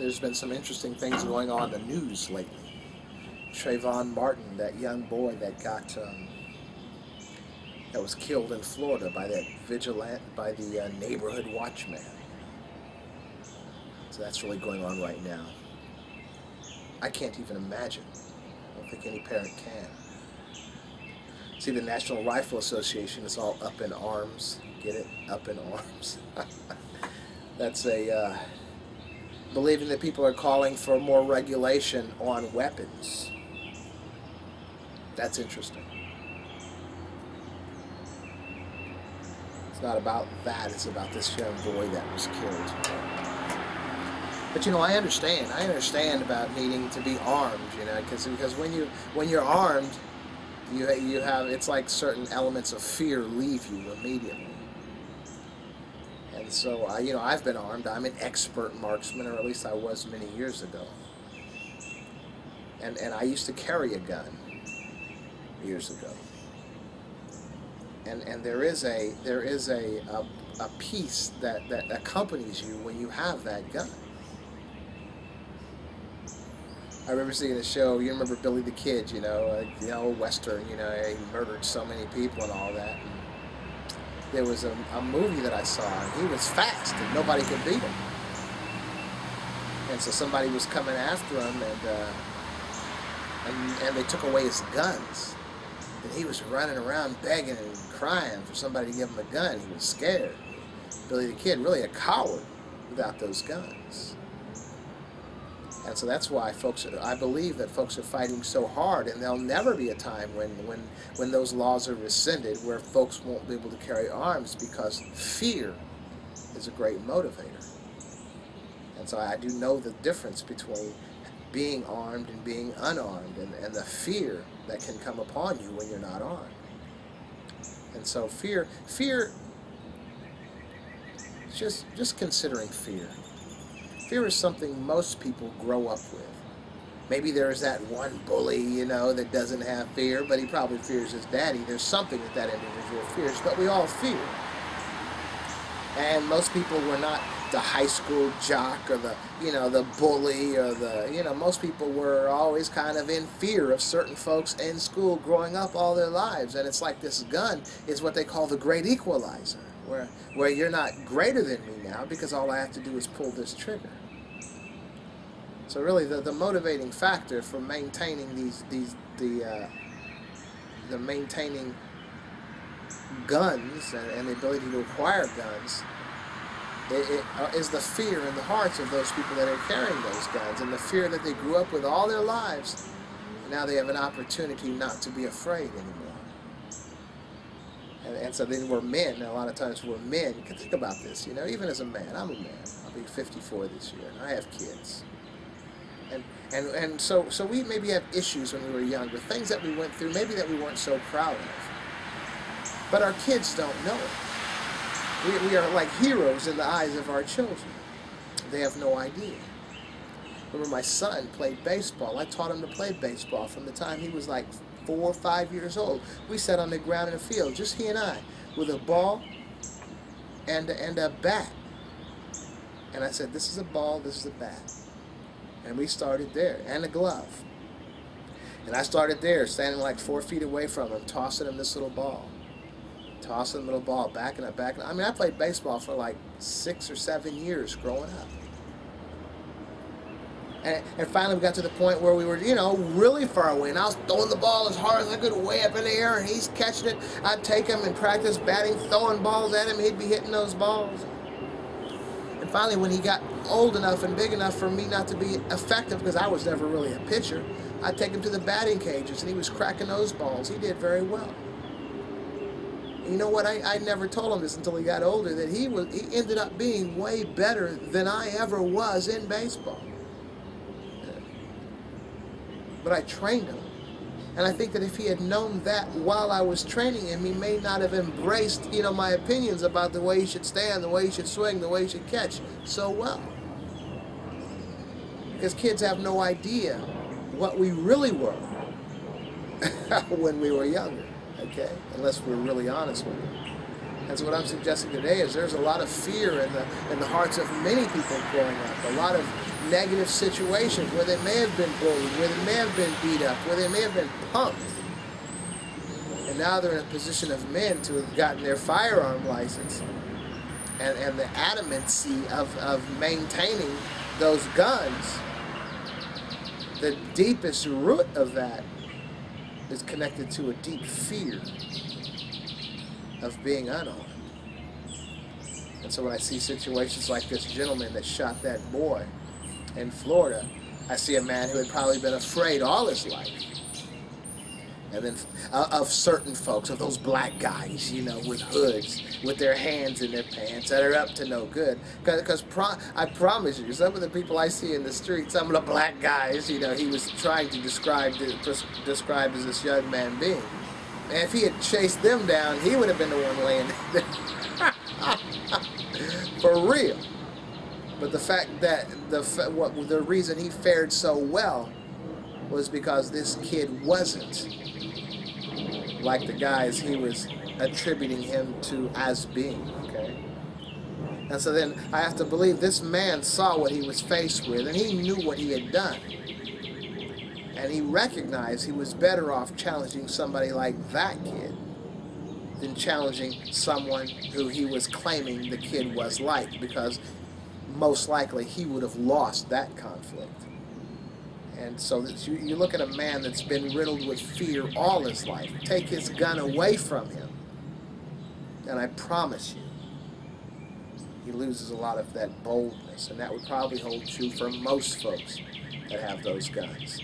there's been some interesting things going on in the news lately. Trayvon Martin, that young boy that that was killed in Florida by the neighborhood watchman. So that's really going on right now. I can't even imagine. I don't think any parent can. See, the National Rifle Association is all up in arms. Get it? Up in arms. That's believing that people are calling for more regulation on weapons. That's interesting. It's not about that. It's about this young boy that was killed. But you know, I understand. I understand about needing to be armed. You know, because when you're armed, you have, it's like certain elements of fear leave you immediately. And so you know, I've been armed. I'm an expert marksman, or at least I was many years ago. And I used to carry a gun years ago. And there is a peace that accompanies you when you have that gun. I remember seeing a show, you remember Billy the Kid, you know, the old Western, you know, he murdered so many people and all that. And there was a movie that I saw, and he was fast, and nobody could beat him. And so somebody was coming after him, and they took away his guns. And he was running around begging and crying for somebody to give him a gun. He was scared. Billy the Kid, really a coward without those guns. And so that's why I believe that folks are fighting so hard, and there'll never be a time when those laws are rescinded where folks won't be able to carry arms, because fear is a great motivator. And so I do know the difference between being armed and being unarmed, and the fear that can come upon you when you're not armed. And so fear, just considering fear. Fear is something most people grow up with. Maybe there's that one bully, you know, that doesn't have fear, but he probably fears his daddy. There's something that individual fears, but we all fear. And most people were not the high school jock or the, you know, the bully or the, you know, most people were always kind of in fear of certain folks in school growing up all their lives. And it's like this gun is what they call the great equalizer, where you're not greater than me now because all I have to do is pull this trigger. So really the motivating factor for maintaining the maintaining guns and the ability to acquire guns is the fear in the hearts of those people that are carrying those guns, and the fear that they grew up with all their lives. Now they have an opportunity not to be afraid anymore. And so then we're men, and a lot of times we're men. You can think about this, you know, even as a man. I'm a man. I'll be 54 this year, and I have kids. And so we maybe have issues when we were younger, things that we went through, maybe that we weren't so proud of. But our kids don't know it. We are like heroes in the eyes of our children. They have no idea. Remember, my son played baseball. I taught him to play baseball from the time he was like 4 or 5 years old. We sat on the ground in the field, just he and I, with a ball and a bat. And I said, this is a ball, this is a bat. And we started there, and a glove. And I started there, standing like 4 feet away from him, tossing him this little ball. Tossing the little ball, backing up, backing up. I mean, I played baseball for like 6 or 7 years growing up. And finally we got to the point where we were, you know, really far away. And I was throwing the ball as hard as I could, way up in the air, and he's catching it. I'd take him and practice batting, throwing balls at him. He'd be hitting those balls. And finally, when he got old enough and big enough for me not to be effective, because I was never really a pitcher, I'd take him to the batting cages, and he was cracking those balls. He did very well. And you know what? I never told him this until he got older, that he ended up being way better than I ever was in baseball. But I trained him. And I think that if he had known that while I was training him, he may not have embraced, you know, my opinions about the way he should stand, the way he should swing, the way he should catch so well. Because kids have no idea what we really were when we were younger, okay? Unless we're really honest with them. And so what I'm suggesting today is there's a lot of fear in the hearts of many people growing up, a lot of negative situations where they may have been bullied, where they may have been beat up, where they may have been punked. And now they're in a position of men to have gotten their firearm license, and the adamancy of maintaining those guns. The deepest root of that is connected to a deep fear of being unarmed. And so when I see situations like this gentleman that shot that boy in Florida, I see a man who had probably been afraid all his life. And then of certain folks, of those black guys, you know, with hoods, with their hands in their pants, that are up to no good. Because I promise you, some of the people I see in the street, some of the black guys, you know, he was trying to describe as this young man being. And if he had chased them down, he would have been the one laying there. For real. But the fact that the reason he fared so well was because this kid wasn't like the guys he was attributing him to as being, okay? And so then I have to believe this man saw what he was faced with, and he knew what he had done. And he recognized he was better off challenging somebody like that kid than challenging someone who he was claiming the kid was like, because most likely he would have lost that conflict. And so you look at a man that's been riddled with fear all his life, take his gun away from him, and I promise you, he loses a lot of that boldness. And that would probably hold true for most folks that have those guns.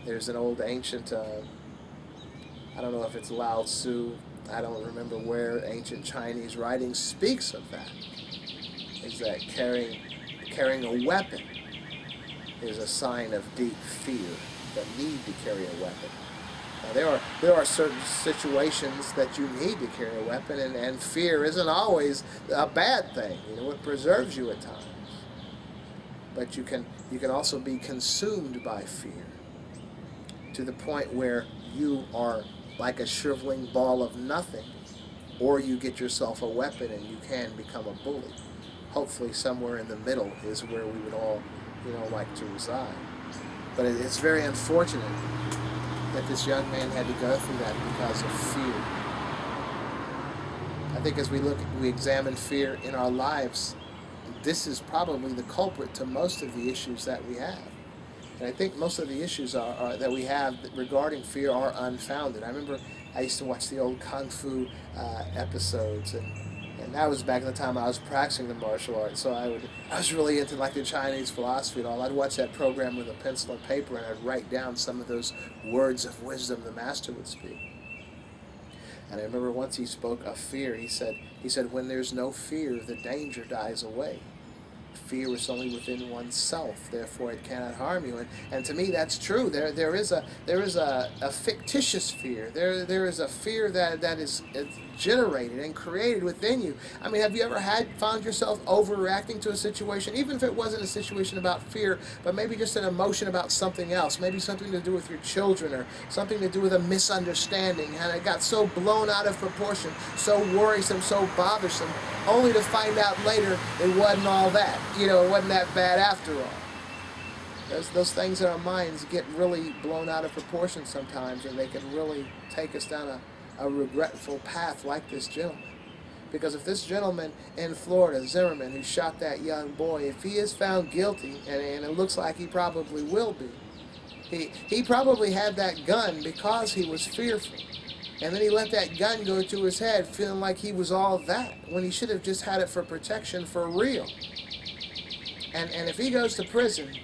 There's an old ancient, I don't know if it's Lao Tzu, I don't remember where ancient Chinese writing speaks of that, is that carrying a weapon is a sign of deep fear, the need to carry a weapon. Now, there are certain situations that you need to carry a weapon, and fear isn't always a bad thing. You know, it preserves you at times. But you can also be consumed by fear to the point where you are like a shriveling ball of nothing, or you get yourself a weapon and you can become a bully. Hopefully somewhere in the middle is where we would all, you know, like to reside. But it's very unfortunate that this young man had to go through that because of fear. I think as we examine fear in our lives, this is probably the culprit to most of the issues that we have. And I think most of the issues that we have regarding fear are unfounded. I remember I used to watch the old Kung Fu episodes, and that was back in the time I was practicing the martial arts, so I was really into like the Chinese philosophy and all. I'd watch that program with a pencil and paper, and I'd write down some of those words of wisdom the master would speak. And I remember once he spoke of fear, he said, when there's no fear, the danger dies away. Fear is only within oneself, therefore it cannot harm you. And to me, that's true. There is a fictitious fear. There is a fear that is generated and created within you. I mean, have you ever found yourself overreacting to a situation, even if it wasn't a situation about fear, but maybe just an emotion about something else, maybe something to do with your children or something to do with a misunderstanding, and it got so blown out of proportion, so worrisome, so bothersome, only to find out later it wasn't all that. You know, it wasn't that bad after all. Those things in our minds get really blown out of proportion sometimes, and they can really take us down a regretful path like this gentleman. Because if this gentleman in Florida, Zimmerman, who shot that young boy, if he is found guilty, and it looks like he probably will be, he probably had that gun because he was fearful. And then he let that gun go to his head, feeling like he was all that, when he should have just had it for protection for real. And if he goes to prison,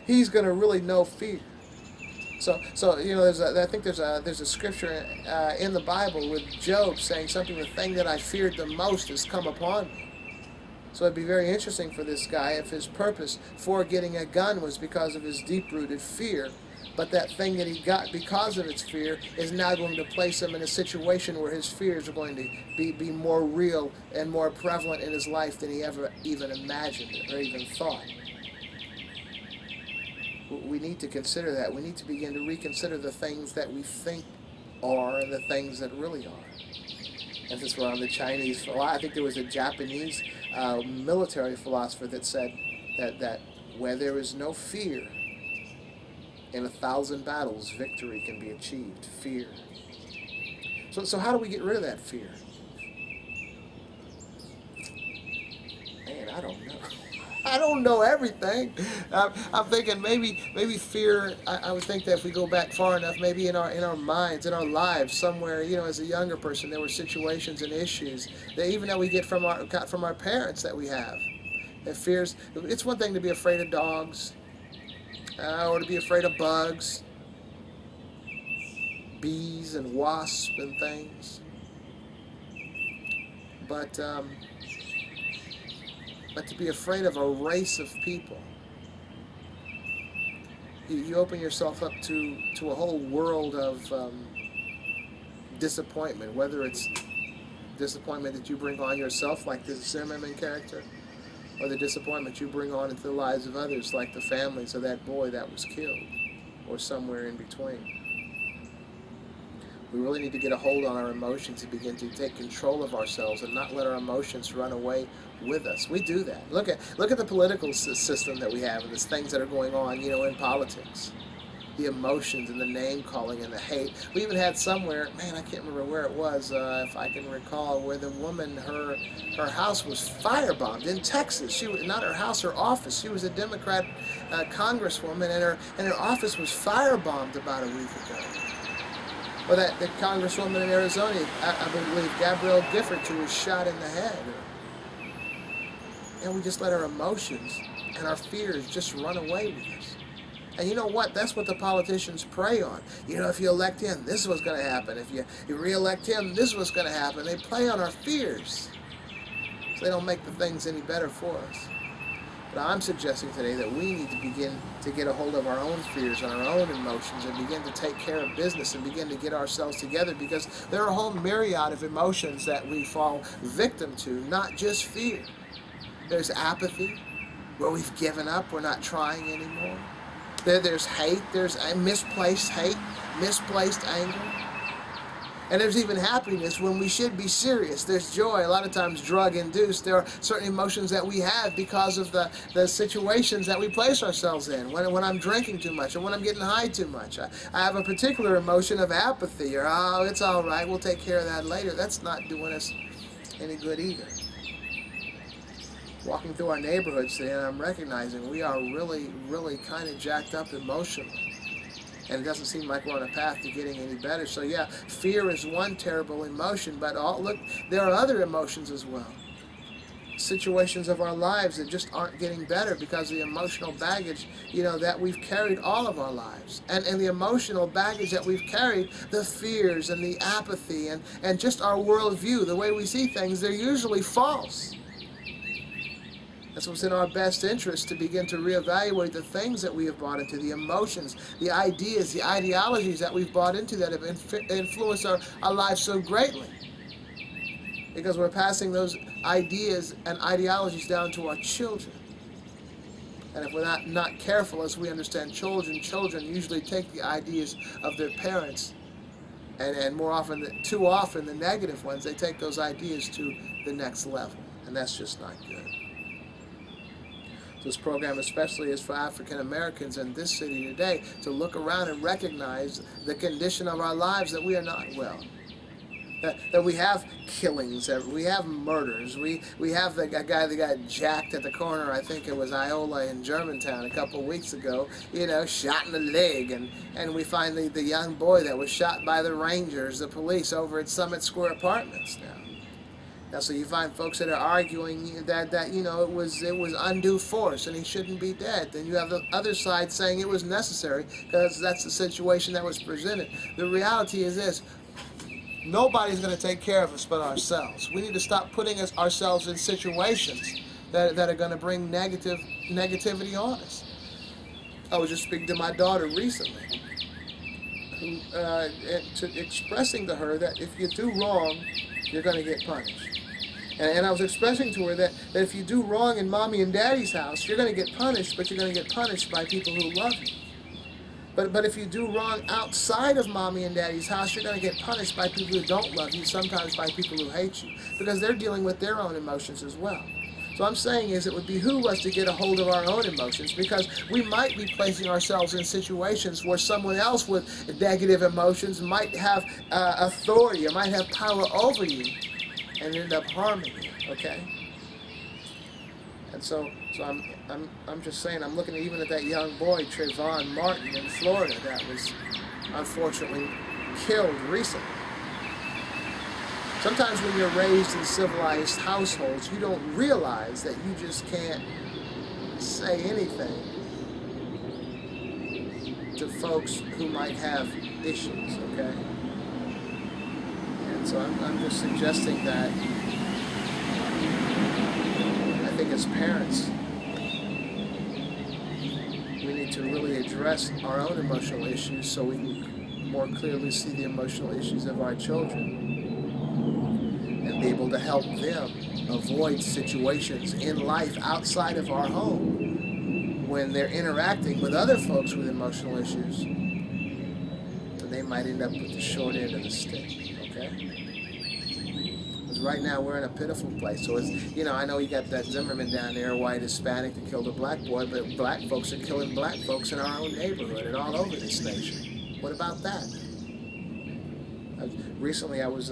he's going to really know fear. So you know, I think there's a scripture in the Bible with Job saying something, the thing that I feared the most has come upon me. So it'd be very interesting for this guy if his purpose for getting a gun was because of his deep-rooted fear, but that thing that he got because of its fear is now going to place him in a situation where his fears are going to be more real and more prevalent in his life than he ever even imagined or even thought. We need to consider that. We need to begin to reconsider the things that we think are and the things that really are. And since we're on the Chinese, I think there was a Japanese military philosopher that said that where there is no fear, in 1,000 battles, victory can be achieved. Fear. So how do we get rid of that fear? Man, I don't know. I don't know everything. I'm thinking maybe fear. I would think that if we go back far enough, maybe in our minds, in our lives, somewhere, as a younger person, there were situations and issues that even that we got from our parents that we have. And fears. It's one thing to be afraid of dogs, or to be afraid of bugs, bees and wasps and things. But to be afraid of a race of people, you open yourself up to a whole world of disappointment, whether it's disappointment that you bring on yourself, like this Zimmerman character, or the disappointment you bring on into the lives of others, like the families of that boy that was killed, or somewhere in between. We really need to get a hold on our emotions and begin to take control of ourselves and not let our emotions run away with us. We do that. Look at the political system that we have and the things that are going on, in politics. The emotions and the name calling and the hate. We even had somewhere, man, I can't remember where it was, if I can recall, where the woman, her house was firebombed in Texas. She was not her house, her office. She was a Democrat congresswoman, and her office was firebombed about a week ago. Or that the congresswoman in Arizona, I believe, Gabrielle Giffords, who was shot in the head. And we just let our emotions and our fears just run away with us. And you know what? That's what the politicians prey on. If you elect him, this is what's going to happen. If you re-elect him, this is what's going to happen. They play on our fears. So they don't make the things any better for us. But I'm suggesting today that we need to begin to get a hold of our own fears and our own emotions and begin to take care of business and begin to get ourselves together, because there are a whole myriad of emotions that we fall victim to, not just fear. There's apathy, where we've given up, we're not trying anymore. There's hate, there's misplaced hate, misplaced anger. And there's even happiness when we should be serious. There's joy, a lot of times drug-induced. There are certain emotions that we have because of the situations that we place ourselves in. When I'm drinking too much or when I'm getting high too much. I have a particular emotion of apathy, or, oh, it's all right, we'll take care of that later. That's not doing us any good either. Walking through our neighborhoods today, and I'm recognizing we are really, really kind of jacked up emotionally. And it doesn't seem like we're on a path to getting any better. So yeah, fear is one terrible emotion, but look, there are other emotions as well. Situations of our lives that just aren't getting better because of the emotional baggage, that we've carried all of our lives. And the emotional baggage that we've carried, the fears and the apathy and just our worldview, the way we see things, they're usually false. That's what's in our best interest, to begin to reevaluate the things that we have bought into, the emotions, the ideas, the ideologies that we've bought into that have influenced our lives so greatly. Because we're passing those ideas and ideologies down to our children. And if we're not careful, as we understand, children usually take the ideas of their parents, and more often, too often, the negative ones, they take those ideas to the next level. And that's just not good. This program especially is for African Americans in this city today to look around and recognize the condition of our lives, that we are not well. That we have killings, that we have murders, we have a guy that got jacked at the corner, I think it was Iola in Germantown a couple of weeks ago, shot in the leg, and we find the young boy that was shot by the Rangers, the police, over at Summit Square Apartments now. Now, so you find folks that are arguing that it was undue force and he shouldn't be dead. Then you have the other side saying it was necessary because that's the situation that was presented. The reality is this: nobody's going to take care of us but ourselves. We need to stop putting ourselves in situations that are going to bring negativity on us. I was just speaking to my daughter recently, expressing to her that if you do wrong, you're going to get punished. And I was expressing to her that if you do wrong in mommy and daddy's house, you're going to get punished, but you're going to get punished by people who love you. But if you do wrong outside of mommy and daddy's house, you're going to get punished by people who don't love you, sometimes by people who hate you, because they're dealing with their own emotions as well. So I'm saying is it would behoove us to get a hold of our own emotions, because we might be placing ourselves in situations where someone else with negative emotions might have authority or might have power over you and end up harming you, okay? And so I'm just saying, I'm looking even at that young boy, Trayvon Martin in Florida, that was unfortunately killed recently. Sometimes when you're raised in civilized households, you don't realize that you just can't say anything to folks who might have issues, okay? And so I'm just suggesting that I think as parents, we need to really address our own emotional issues so we can more clearly see the emotional issues of our children and be able to help them avoid situations in life outside of our home when they're interacting with other folks with emotional issues, and they might end up with the short end of the stick, okay? Because right now we're in a pitiful place. So it's, you know, I know you got that Zimmerman down there, white Hispanic, that killed a black boy, but black folks are killing black folks in our own neighborhood and all over this nation. What about that? Recently I was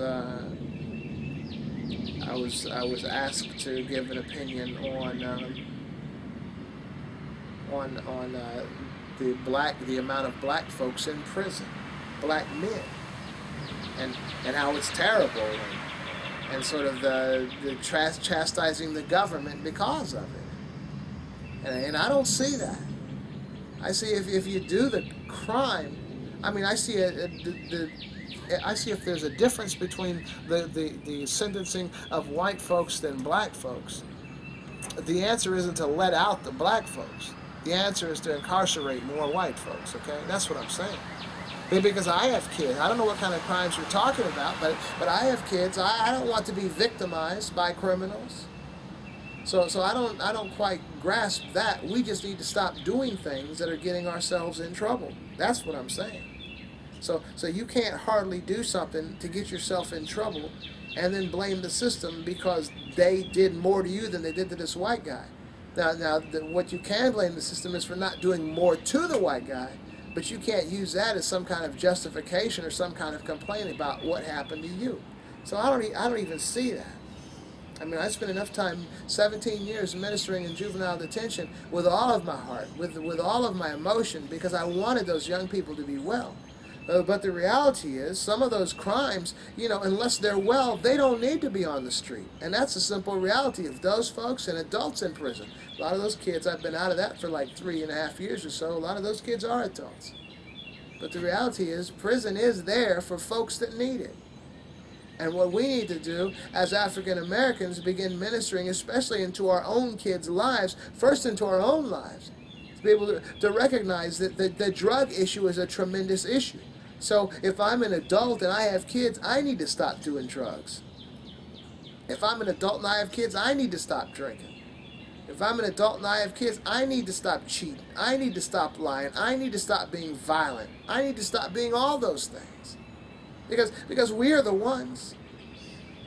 asked to give an opinion on the amount of black folks in prison, black men, and how it's terrible, and sort of the chastising the government because of it. And I don't see that. I see if you do the crime, I mean, I see I see if there's a difference between the sentencing of white folks than black folks. The answer isn't to let out the black folks. The answer is to incarcerate more white folks, okay? That's what I'm saying. Because I have kids. I don't know what kind of crimes you're talking about, but I have kids. I don't want to be victimized by criminals. So I don't quite grasp that. We just need to stop doing things that are getting ourselves in trouble. That's what I'm saying. So you can't hardly do something to get yourself in trouble and then blame the system because they did more to you than they did to this white guy. Now what you can blame the system is for not doing more to the white guy, but you can't use that as some kind of justification or some kind of complaint about what happened to you. So I don't even see that. I mean, I spent enough time, 17 years, ministering in juvenile detention with all of my heart, with all of my emotion, because I wanted those young people to be well. But the reality is, some of those crimes, you know, unless they're well, they don't need to be on the street. And that's a simple reality of those folks and adults in prison. A lot of those kids, I've been out of that for like 3.5 years or so, a lot of those kids are adults. But the reality is, prison is there for folks that need it. And what we need to do as African Americans, begin ministering, especially into our own kids' lives, first into our own lives, to be able to recognize that the drug issue is a tremendous issue. So if I'm an adult and I have kids, I need to stop doing drugs. If I'm an adult and I have kids, I need to stop drinking. If I'm an adult and I have kids, I need to stop cheating. I need to stop lying. I need to stop being violent. I need to stop being all those things. Because we are the ones.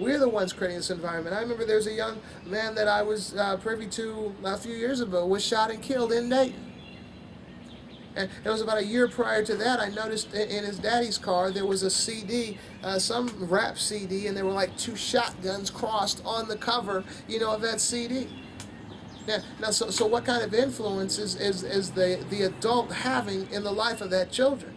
We're the ones creating this environment. I remember there's a young man that I was privy to a few years ago was shot and killed in Dayton. And it was about a year prior to that, I noticed in his daddy's car there was a CD, some rap CD, and there were like 2 shotguns crossed on the cover, you know, of that CD. Now, so what kind of influence is the adult having in the life of that children?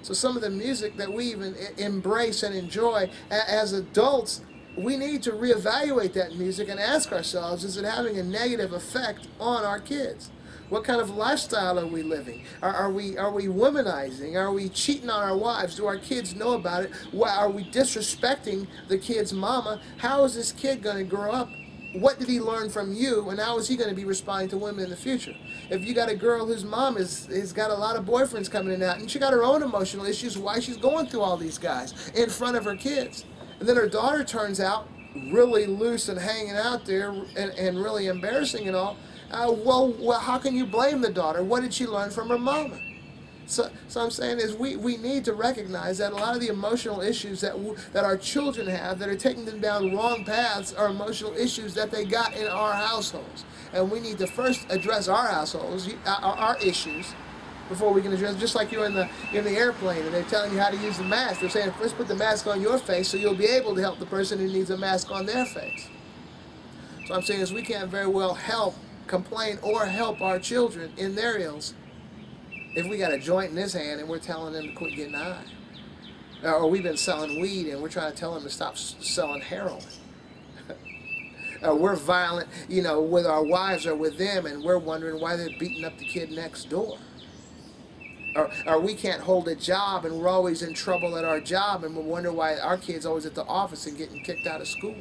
So some of the music that we even embrace and enjoy as adults, we need to reevaluate that music and ask ourselves, is it having a negative effect on our kids? What kind of lifestyle are we living? Are we womanizing? Are we cheating on our wives? Do our kids know about it? Are we disrespecting the kid's mama? How is this kid going to grow up? What did he learn from you, and how is he going to be responding to women in the future? If you got a girl whose mom has got a lot of boyfriends coming in and out, and she got her own emotional issues, why she's going through all these guys in front of her kids, and then her daughter turns out really loose and hanging out there and really embarrassing and all, well, how can you blame the daughter? What did she learn from her mama? So I'm saying is we need to recognize that a lot of the emotional issues that our children have that are taking them down wrong paths are emotional issues that they got in our households. And we need to first address our households, our issues, before we can address, just like you're in the airplane and they're telling you how to use the mask. They're saying first put the mask on your face so you'll be able to help the person who needs a mask on their face. So I'm saying is we can't very well complain or help our children in their ills if we got a joint in his hand and we're telling them to quit getting high. Or we've been selling weed and we're trying to tell them to stop selling heroin. Or we're violent, with our wives or with them, and we're wondering why they're beating up the kid next door. Or we can't hold a job and we're always in trouble at our job and we wonder why our kid's always at the office and getting kicked out of school.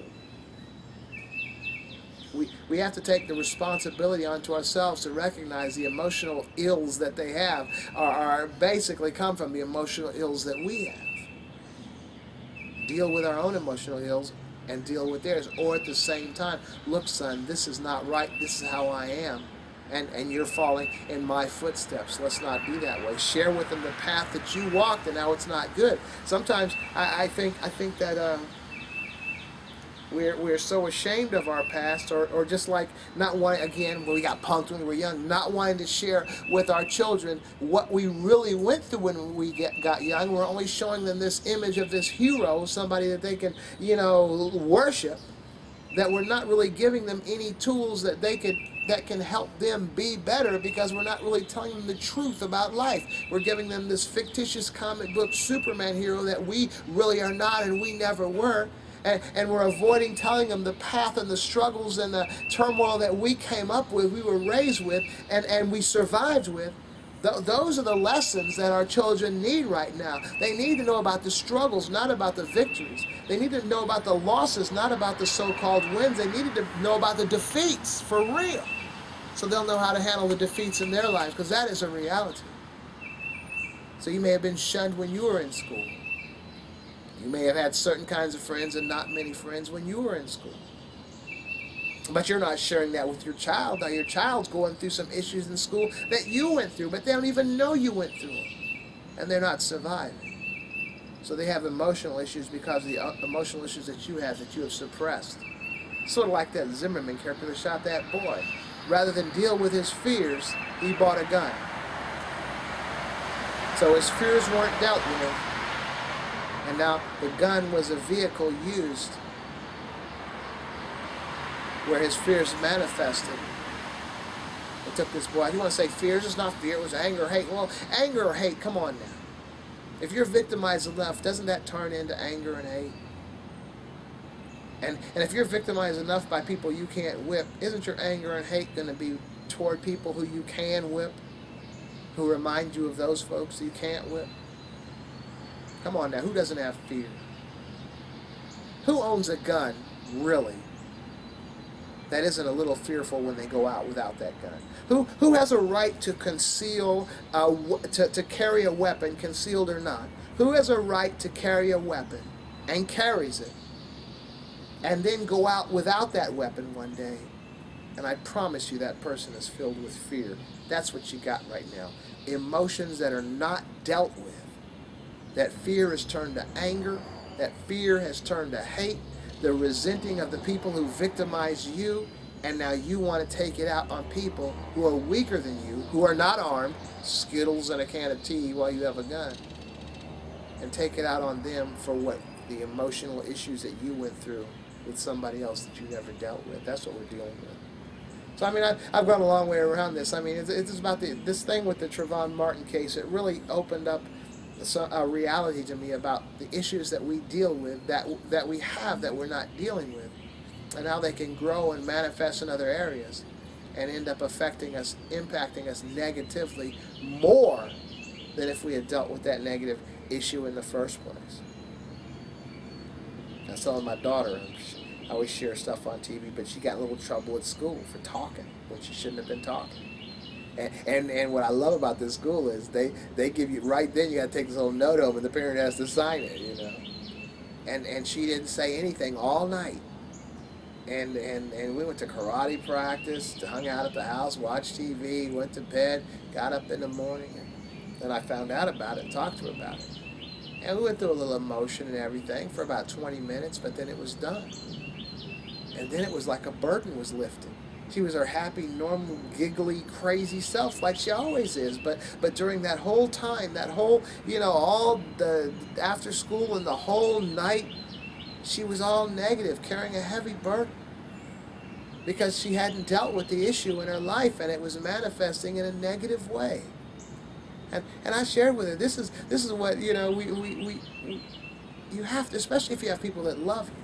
We have to take the responsibility onto ourselves to recognize the emotional ills that they have are basically come from the emotional ills that we have. Deal with our own emotional ills and deal with theirs. Or at the same time, look, son, this is not right. This is how I am. And you're falling in my footsteps. Let's not be that way. Share with them the path that you walked and now it's not good. Sometimes I think that we're so ashamed of our past, or just like not wanting, again, when we got punked when we were young, not wanting to share with our children what we really went through when we got young. We're only showing them this image of this hero, somebody that they can, worship, that we're not really giving them any tools that can help them be better, because we're not really telling them the truth about life. We're giving them this fictitious comic book Superman hero that we really are not and we never were. And we're avoiding telling them the path and the struggles and the turmoil that we came up with, we were raised with, and we survived with. Those are the lessons that our children need right now. They need to know about the struggles, not about the victories. They need to know about the losses, not about the so-called wins. They needed to know about the defeats for real, so they'll know how to handle the defeats in their lives, because that is a reality. So you may have been shunned when you were in school. You may have had certain kinds of friends and not many friends when you were in school. But you're not sharing that with your child. Now your child's going through some issues in school that you went through, but they don't even know you went through them. And they're not surviving. So they have emotional issues because of the emotional issues that you have suppressed. Sort of like that Zimmerman character that shot that boy. Rather than deal with his fears, he bought a gun. So his fears weren't dealt with. And now the gun was a vehicle used where his fears manifested. It took this boy. You want to say fears? It's not fear. It was anger or hate. Well, anger or hate, come on now. If you're victimized enough, doesn't that turn into anger and hate? And if you're victimized enough by people you can't whip, isn't your anger and hate going to be toward people who you can whip, who remind you of those folks you can't whip? Come on now, who doesn't have fear? Who owns a gun, really, that isn't a little fearful when they go out without that gun? Who has a right to conceal, to carry a weapon, concealed or not? Who has a right to carry a weapon and carries it, and then go out without that weapon one day? And I promise you that person is filled with fear. That's what you got right now. Emotions that are not dealt with. That fear has turned to anger. That fear has turned to hate. The resenting of the people who victimize you. And now you want to take it out on people who are weaker than you, who are not armed, Skittles and a can of tea while you have a gun. And take it out on them for what? The emotional issues that you went through with somebody else that you never dealt with. That's what we're dealing with. So, I mean, I've gone a long way around this. I mean, it's about this thing with the Trayvon Martin case. It really opened up a reality to me about the issues that we deal with, that we have, that we're not dealing with, and how they can grow and manifest in other areas and end up affecting us, impacting us negatively more than if we had dealt with that negative issue in the first place. I was telling my daughter, I always share stuff on TV, but she got in a little trouble at school for talking when she shouldn't have been talking. And what I love about this school is they give you, right then you got to take this little note home and the parent has to sign it, you know. And she didn't say anything all night. And we went to karate practice, hung out at the house, watched TV, went to bed, got up in the morning. And I found out about it and talked to her about it. And we went through a little emotion and everything for about 20 minutes, but then it was done. And then it was like a burden was lifted. She was her happy, normal, giggly, crazy self like she always is. But during that whole time, that whole, all the after school and the whole night, she was all negative, carrying a heavy burden. Because she hadn't dealt with the issue in her life, and it was manifesting in a negative way. And I shared with her, this is what, you have to, especially if you have people that love you.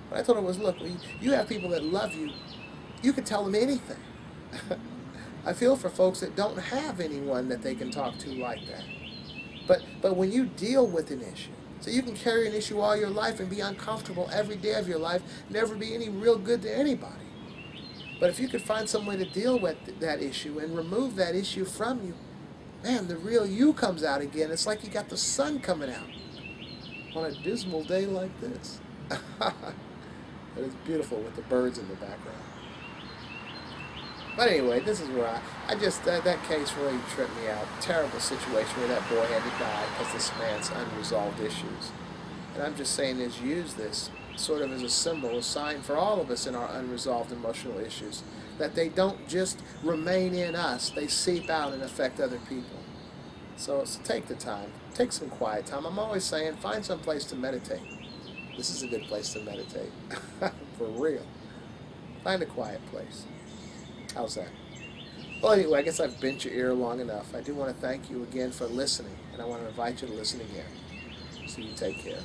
What I told her was, look, when you have people that love you, you can tell them anything. I feel for folks that don't have anyone that they can talk to like that. But when you deal with an issue, so you can carry an issue all your life and be uncomfortable every day of your life, never be any real good to anybody. But if you could find some way to deal with that issue and remove that issue from you, man, the real you comes out again. It's like you got the sun coming out on a dismal day like this. But it's beautiful with the birds in the background. But anyway, this is where I just, that case really tripped me out. Terrible situation where that boy had to die because this man's unresolved issues. And I'm just saying is use this sort of as a symbol, a sign for all of us in our unresolved emotional issues, that they don't just remain in us, they seep out and affect other people. So take the time, take some quiet time. I'm always saying find some place to meditate. This is a good place to meditate, for real. Find a quiet place. How's that? Well, anyway, I guess I've bent your ear long enough. I do want to thank you again for listening, and I want to invite you to listen again. So you take care.